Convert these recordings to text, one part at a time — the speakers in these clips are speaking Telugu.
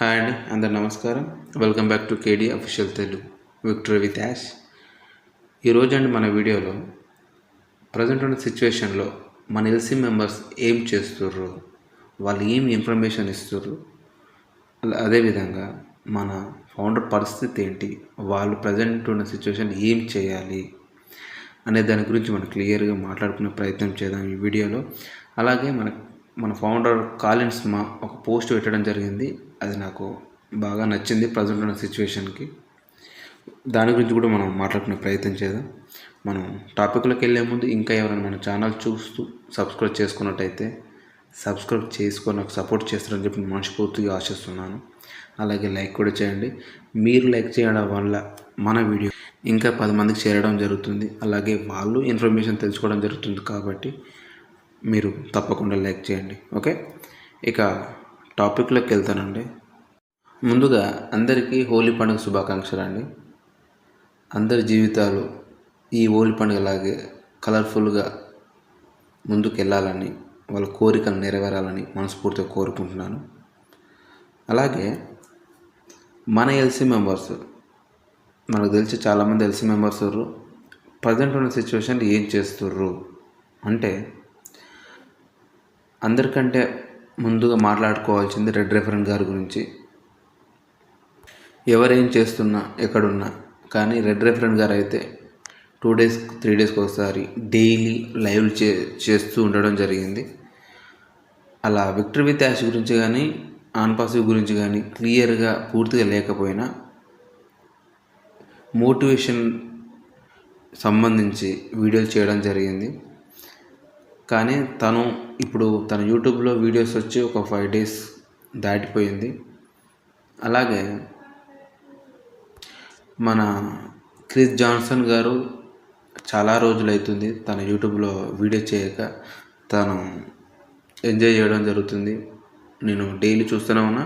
హాయ్ అండి, అందరు నమస్కారం. Welcome back to KD official Telugu victory with Yash. ఈరోజు అండి మన వీడియోలో ప్రజెంట్ ఉన్న సిచ్యువేషన్లో మన ఎల్సీ మెంబర్స్ ఏం చేస్తుర్రు, వాళ్ళు ఏం ఇన్ఫర్మేషన్ ఇస్తుర్రు, అదేవిధంగా మన ఫౌండర్ పరిస్థితి ఏంటి, వాళ్ళు ప్రజెంట్ ఉన్న సిచ్యువేషన్ ఏం చేయాలి అనే దాని గురించి మనం క్లియర్గా మాట్లాడుకునే ప్రయత్నం చేద్దాం ఈ వీడియోలో. అలాగే మన ఫౌండర్ కాలిన్స్ ఒక పోస్ట్ పెట్టడం జరిగింది. అది నాకు బాగా నచ్చింది ప్రజెంట్ ఉన్న సిచ్యువేషన్కి. దాని గురించి కూడా మనం మాట్లాడుకునే ప్రయత్నం చేద్దాం. మనం టాపిక్లోకి వెళ్ళే ముందు ఇంకా ఎవరైనా మన ఛానల్ చూస్తూ సబ్స్క్రైబ్ చేసుకున్నట్టయితే సబ్స్క్రైబ్ చేసుకొని నాకు సపోర్ట్ చేస్తారని చెప్పి మనస్ఫూర్తిగా ఆశిస్తున్నాను. అలాగే లైక్ కూడా చేయండి. మీరు లైక్ చేయడం వల్ల మన వీడియో ఇంకా 10 మందికి చేరడం జరుగుతుంది. అలాగే వాళ్ళు ఇన్ఫర్మేషన్ తెలుసుకోవడం జరుగుతుంది. కాబట్టి మీరు తప్పకుండా లైక్ చేయండి. ఓకే, ఇక టాపిక్లోకి వెళ్తానండి. ముందుగా అందరికీ హోలీ పండుగ శుభాకాంక్షలు అండి. అందరి జీవితాలు ఈ హోలీ పండుగలాగే కలర్ఫుల్గా ముందుకు వెళ్ళాలని, వాళ్ళ కోరికలు నెరవేరాలని మనస్ఫూర్తిగా కోరుకుంటున్నాను. అలాగే మన ఎల్సీ మెంబర్స్, మనకు తెలిసి చాలామంది ఎల్సీ మెంబర్స్ ప్రజెంట్ ఉన్న సిచ్యువేషన్ ఏం చేస్తుర్రు అంటే, అందరికంటే ముందుగా మాట్లాడుకోవాల్సింది రెడ్ రెఫరెంట్ గారి గురించి. ఎవరేం చేస్తున్నా ఎక్కడున్నా కానీ రెడ్ రెఫరెంట్ గారు అయితే 2 days 3 daysకి ఒకసారి డైలీ లైవ్లు చేస్తూ ఉండడం జరిగింది. అలా విక్టరీ విత్ యాష్ గురించి కానీ ఆన్పాసివ్ గురించి కానీ క్లియర్గా పూర్తిగా లేకపోయినా మోటివేషన్ సంబంధించి వీడియోలు చేయడం జరిగింది. కానీ ఇప్పుడు తన యూట్యూబ్లో వీడియోస్ వచ్చి ఒక 5 days దాటిపోయింది. అలాగే మన క్రిస్ జాన్సన్ గారు చాలా రోజులైతుంది తన యూట్యూబ్లో వీడియో చేయక. తను ఎంజాయ్ చేయడం జరుగుతుంది. నేను డైలీ చూస్తూనే ఉన్నా.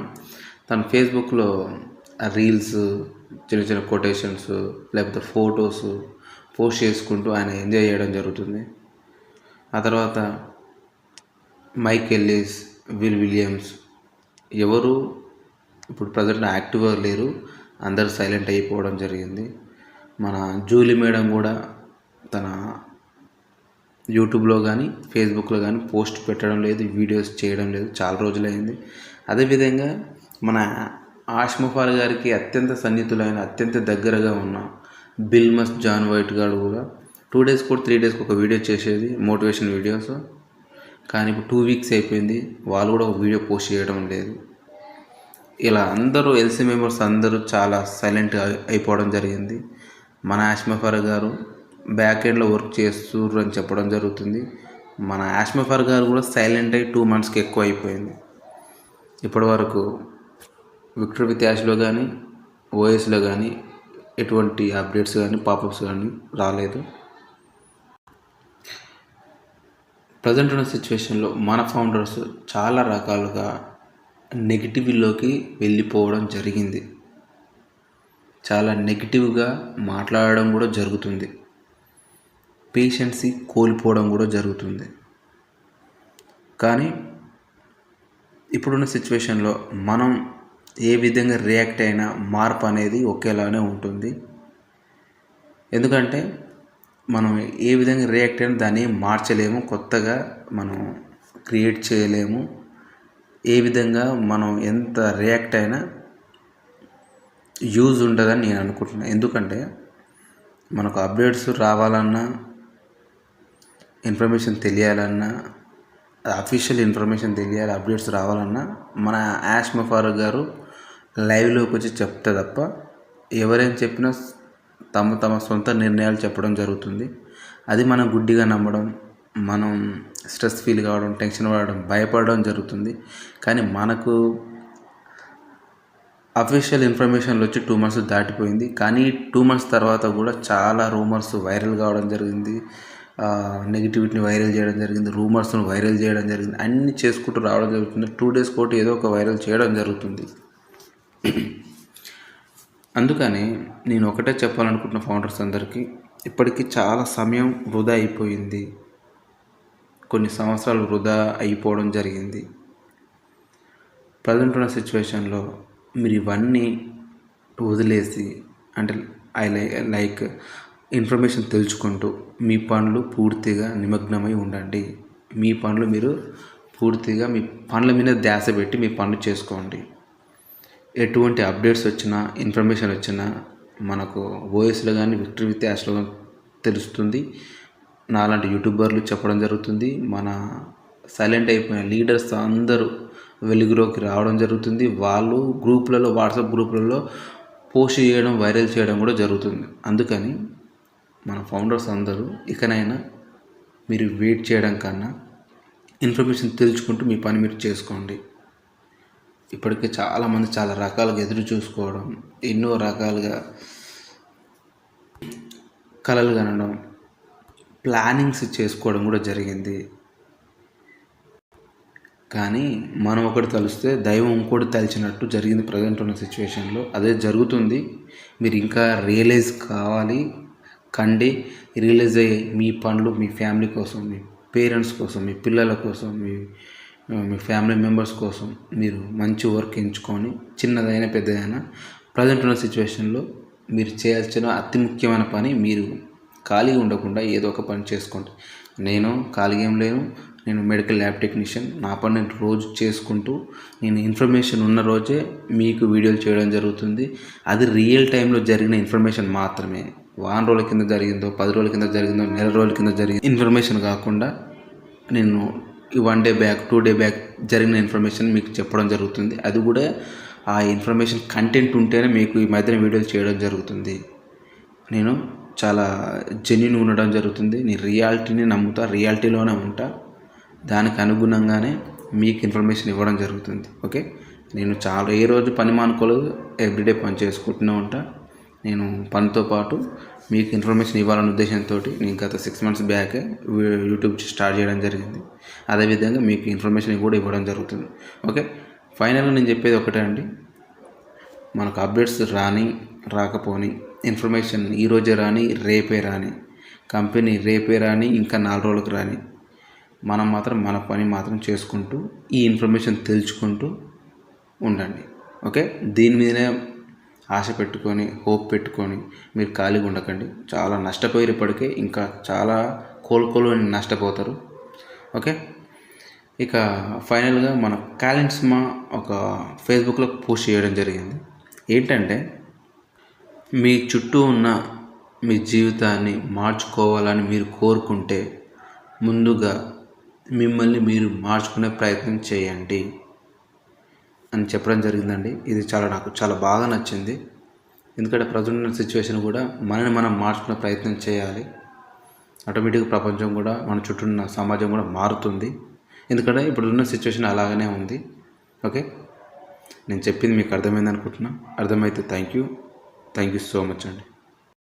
తను ఫేస్బుక్లో రీల్స్, చిన్న చిన్న కొటేషన్స్ లేకపోతే ఫొటోస్ పోస్ట్ చేసుకుంటూ ఆయన ఎంజాయ్ చేయడం జరుగుతుంది. ఆ తర్వాత మైక్ ఎల్లిస్, విల్ విలియమ్స్ ఎవరు ఇప్పుడు ప్రజెంట్ యాక్టివ్గా లేరు, అందరు సైలెంట్ అయిపోవడం జరిగింది. మన జూలీ మేడం కూడా తన యూట్యూబ్లో కానీ ఫేస్బుక్లో కానీ పోస్ట్ పెట్టడం లేదు, వీడియోస్ చేయడం లేదు, చాలా రోజులైంది. అదేవిధంగా మన ఆష్మఫార్ గారికి అత్యంత సన్నిహితులైన, అత్యంత దగ్గరగా ఉన్న బిల్మస్ జాన్ వైట్ గారు కూడా 2 days 3 daysకి ఒక వీడియో చేసేది, మోటివేషన్ వీడియోస్. కానీ ఇప్పుడు 2 weeks అయిపోయింది, వాళ్ళు కూడా ఒక వీడియో పోస్ట్ చేయడం లేదు. ఇలా అందరూ ఎల్సీ మెంబర్స్ అందరూ చాలా సైలెంట్గా అయిపోవడం జరిగింది. మన ఆష్మఫర్ గారు బ్యాక్ ఎండ్లో వర్క్ చేస్తుర్రు అని చెప్పడం జరుగుతుంది. మన ఆష్మఫర్ గారు కూడా సైలెంట్ అయ్యి 2 monthsకి ఎక్కువ అయిపోయింది. ఇప్పటి వరకు విక్టరీ విత్ యాష్లో కానీ ఓఎస్లో కానీ ఎటువంటి అప్డేట్స్ కానీ పాపప్స్ కానీ రాలేదు. ప్రజెంట్ ఉన్న సిచ్యువేషన్లో మన ఫౌండర్స్ చాలా రకాలుగా నెగిటివ్లోకి వెళ్ళిపోవడం జరిగింది. చాలా నెగిటివ్గా మాట్లాడడం కూడా జరుగుతుంది. పేషెన్సీ కోల్పోవడం కూడా జరుగుతుంది. కానీ ఇప్పుడున్న సిచ్యువేషన్లో మనం ఏ విధంగా రియాక్ట్ అయినా మార్పు అనేది ఒకేలానే ఉంటుంది. ఎందుకంటే మనం ఏ విధంగా రియాక్ట్ అయినా దాన్ని మార్చలేము, కొత్తగా మనం క్రియేట్ చేయలేము. ఏ విధంగా మనం ఎంత రియాక్ట్ అయినా యూజ్ ఉంటుందని నేను అనుకుంటున్నాను. ఎందుకంటే మనకు అప్డేట్స్ రావాలన్నా, ఇన్ఫర్మేషన్ తెలియాలన్నా, అఫీషియల్ ఇన్ఫర్మేషన్ తెలియాలి, అప్డేట్స్ రావాలన్నా మన ఆష్మఫార్ గారు లైవ్లోకి వచ్చి చెప్తే తప్ప ఎవరేం చెప్పినా తమ సొంత నిర్ణయాలు చెప్పడం జరుగుతుంది. అది మనం గుడ్డిగా నమ్మడం, మనం స్ట్రెస్ ఫీల్ కావడం, టెన్షన్ పడడం, భయపడడం జరుగుతుంది. కానీ మనకు అఫీషియల్ ఇన్ఫర్మేషన్లు వచ్చి 2 months దాటిపోయింది. కానీ 2 months తర్వాత కూడా చాలా రూమర్స్ వైరల్ కావడం జరిగింది, నెగిటివిటీని వైరల్ చేయడం జరిగింది, రూమర్స్ను వైరల్ చేయడం జరిగింది, అన్నీ చేసుకుంటూ రావడం జరుగుతుంది. 2 days కోటి ఏదో ఒక వైరల్ చేయడం జరుగుతుంది. అందుకని నేను ఒకటే చెప్పాలనుకుంటున్న ఫౌండర్స్ అందరికీ, ఇప్పటికీ చాలా సమయం వృధా అయిపోయింది, కొన్ని సంవత్సరాలు వృధా అయిపోవడం జరిగింది. ప్రజెంట్ ఉన్న సిచ్యువేషన్లో మీరు ఇవన్నీ వదిలేసి అంటే ఐ లైక్ ఇన్ఫర్మేషన్ తెలుసుకుంటూ మీ పనులు పూర్తిగా నిమగ్నమై ఉండండి. మీ పనులు మీరు పూర్తిగా మీ పనుల మీద ధ్యాస పెట్టి మీ పనులు చేసుకోండి. ఎటువంటి అప్డేట్స్ వచ్చినా ఇన్ఫర్మేషన్ వచ్చినా మనకు ఓఎస్లో కానీ విక్టరీ విత్ యాష్లో తెలుస్తుంది. నాలాంటి యూట్యూబర్లు చెప్పడం జరుగుతుంది. మన సైలెంట్ అయిపోయిన లీడర్స్ అందరూ వెలుగులోకి రావడం జరుగుతుంది. వాళ్ళు గ్రూపులలో వాట్సాప్ గ్రూపులలో పోస్ట్ చేయడం వైరల్ చేయడం కూడా జరుగుతుంది. అందుకని మన ఫౌండర్స్ అందరూ ఇకనైనా మీరు వెయిట్ చేయడం కన్నా ఇన్ఫర్మేషన్ తెలుసుకుంటూ మీ పని మీరు చేసుకోండి. ఇప్పటికే చాలామంది చాలా రకాలుగా ఎదురు చూసుకోవడం, ఎన్నో రకాలుగా కలలు కనడం, ప్లానింగ్స్ చేసుకోవడం కూడా జరిగింది. కానీ మనం ఒకటి తలిస్తే దైవం ఇంకోటి తలిచినట్టు జరిగింది ప్రజెంట్ ఉన్న సిచ్యువేషన్లో. అదే జరుగుతుంది. మీరు ఇంకా రియలైజ్ కావాలి, కండి రియలైజ్ అయ్యి మీ పనులు మీ ఫ్యామిలీ కోసం, మీ పేరెంట్స్ కోసం, మీ పిల్లల కోసం, మీ ఫ్యామిలీ మెంబర్స్ కోసం మీరు మంచి వర్క్ ఎంచుకొని చిన్నదైనా పెద్దదైనా ప్రజెంట్ ఉన్న సిచ్యువేషన్లో మీరు చేయాల్సిన అతి ముఖ్యమైన పని మీరు ఖాళీగా ఉండకుండా ఏదో ఒక పని చేసుకోండి. నేను ఖాళీగా ఏం లేను. నేను మెడికల్ ల్యాబ్ టెక్నీషియన్. నా పని నేను రోజు చేసుకుంటూ నేను ఇన్ఫర్మేషన్ ఉన్న రోజే మీకు వీడియోలు చేయడం జరుగుతుంది. అది రియల్ టైంలో జరిగిన ఇన్ఫర్మేషన్ మాత్రమే. వారం రోజుల కింద జరిగిందో, 10 రోజుల కింద జరిగిందో, నెల రోజుల కింద జరిగిన ఇన్ఫర్మేషన్ కాకుండా నేను 1 డే బ్యాక్ 2 డే బ్యాక్ జరిగిన ఇన్ఫర్మేషన్ మీకు చెప్పడం జరుగుతుంది. అది కూడా ఆ ఇన్ఫర్మేషన్ కంటెంట్ ఉంటేనే మీకు ఈ మధ్యన వీడియోలు చేయడం జరుగుతుంది. నేను చాలా జెన్యూన్ ఉండడం జరుగుతుంది. నేను రియాలిటీని నమ్ముతా, రియాలిటీలోనే ఉంటా. దానికి అనుగుణంగానే మీకు ఇన్ఫర్మేషన్ ఇవ్వడం జరుగుతుంది. ఓకే, నేను ఏ రోజు పని మానుకోలేదు, ఎవ్రీడే పని చేసుకుంటూనే ఉంటా. నేను పనితో పాటు మీకు ఇన్ఫర్మేషన్ ఇవ్వాలనే ఉద్దేశంతో నేను గత 6 months బ్యాకే యూట్యూబ్ స్టార్ట్ చేయడం జరిగింది. అదేవిధంగా మీకు ఇన్ఫర్మేషన్ కూడా ఇవ్వడం జరుగుతుంది. ఓకే, ఫైనల్గా నేను చెప్పేది ఒకటే అండి, మనకు అప్డేట్స్ రాకపోని ఇన్ఫర్మేషన్ ఈరోజే రాని, రేపే రాని, కంపెనీ రేపే రాని, ఇంకా 4 రోజులకు రాని, మనం మాత్రం మన పని మాత్రం చేసుకుంటూ ఈ ఇన్ఫర్మేషన్ తెలుసుకుంటూ ఉండండి. ఓకే, దీని మీదనే ఆశ పెట్టుకొని హోప్ పెట్టుకొని మీరు ఖాళీగా ఉండకండి. చాలా నష్టపోయారు ఇప్పటికే, ఇంకా చాలా కోలుకోలేని నష్టపోతారు. ఓకే, ఇక ఫైనల్గా మన కాలిన్స్మా ఒక ఫేస్బుక్లో పోస్ట్ చేయడం జరిగింది. ఏంటంటే, మీ చుట్టూ ఉన్న మీ జీవితాన్ని మార్చుకోవాలని మీరు కోరుకుంటే ముందుగా మిమ్మల్ని మీరు మార్చుకునే ప్రయత్నం చేయండి అని చెప్పడం జరిగిందండి. ఇది నాకు చాలా బాగా నచ్చింది. ఎందుకంటే ప్రజెంట్ ఉన్న సిచ్యువేషన్ కూడా మనల్ని మనం మార్చుకునే ప్రయత్నం చేయాలి. ఆటోమేటిక్గా ప్రపంచం కూడా మన చుట్టూ ఉన్న సమాజం కూడా మారుతుంది. ఎందుకంటే ఇప్పుడున్న సిచ్యువేషన్ అలాగనే ఉంది. ఓకే, నేను చెప్పింది మీకు అర్థమైంది అనుకుంటున్నా. అర్థమైతే థ్యాంక్ యూ సో మచ్ అండి.